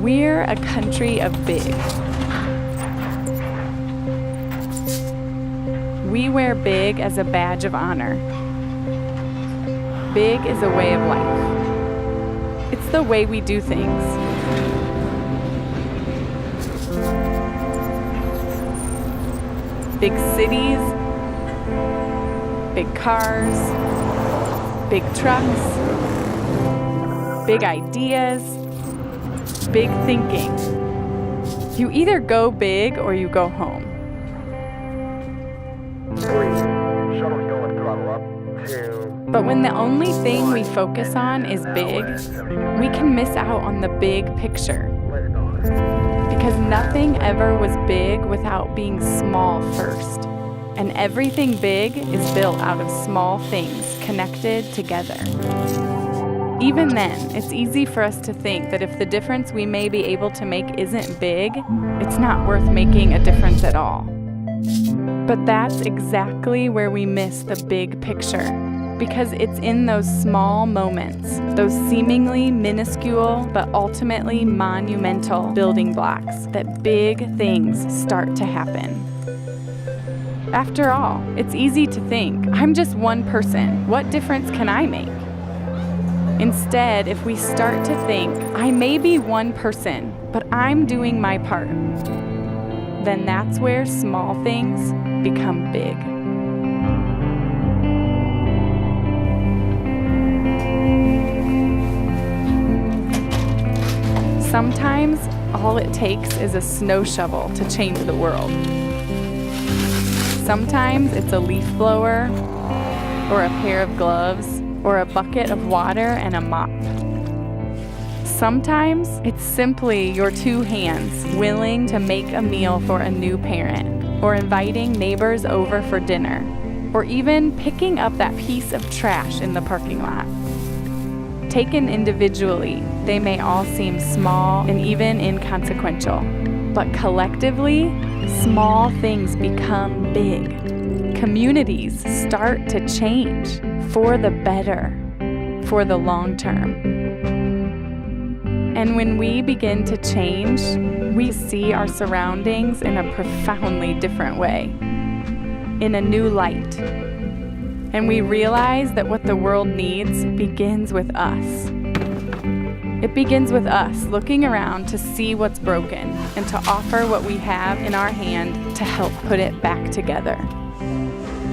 We're a country of big. We wear big as a badge of honor. Big is a way of life. It's the way we do things. Big cities, big cars, big trucks, big ideas, big thinking. You either go big or you go home. 3, shuttle's going, throttle up. 2. But when the only thing we focus on is big, we can miss out on the big picture. Because nothing ever was big without being small first. And everything big is built out of small things connected together. Even then, it's easy for us to think that if the difference we may be able to make isn't big, it's not worth making a difference at all. But that's exactly where we miss the big picture, because it's in those small moments, those seemingly minuscule but ultimately monumental building blocks, that big things start to happen. After all, it's easy to think, I'm just one person, what difference can I make? Instead, if we start to think, I may be one person, but I'm doing my part, then that's where small things become big. Sometimes, all it takes is a snow shovel to change the world. Sometimes it's a leaf blower, or a pair of gloves, or a bucket of water and a mop. Sometimes it's simply your two hands willing to make a meal for a new parent, or inviting neighbors over for dinner, or even picking up that piece of trash in the parking lot. Taken individually, they may all seem small and even inconsequential, but collectively, small things become big. Communities start to change for the better, for the long term. And when we begin to change, we see our surroundings in a profoundly different way, in a new light. And we realize that what the world needs begins with us. It begins with us looking around to see what's broken and to offer what we have in our hand to help put it back together.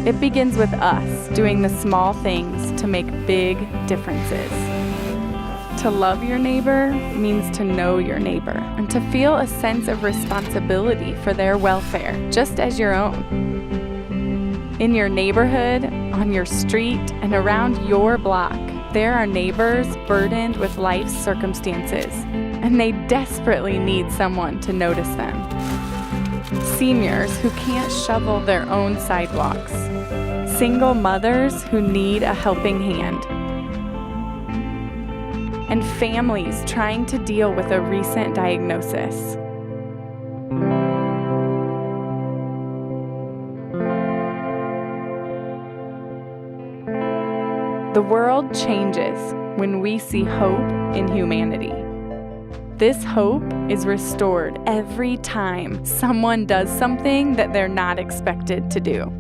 It begins with us doing the small things to make big differences. To love your neighbor means to know your neighbor and to feel a sense of responsibility for their welfare, just as your own. In your neighborhood, on your street, and around your block, there are neighbors burdened with life's circumstances, and they desperately need someone to notice them. Seniors who can't shovel their own sidewalks. Single mothers who need a helping hand. And families trying to deal with a recent diagnosis. The world changes when we see hope in humanity. This hope is restored every time someone does something that they're not expected to do.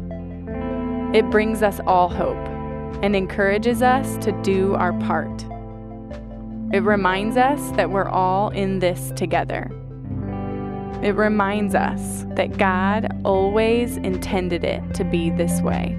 It brings us all hope and encourages us to do our part. It reminds us that we're all in this together. It reminds us that God always intended it to be this way.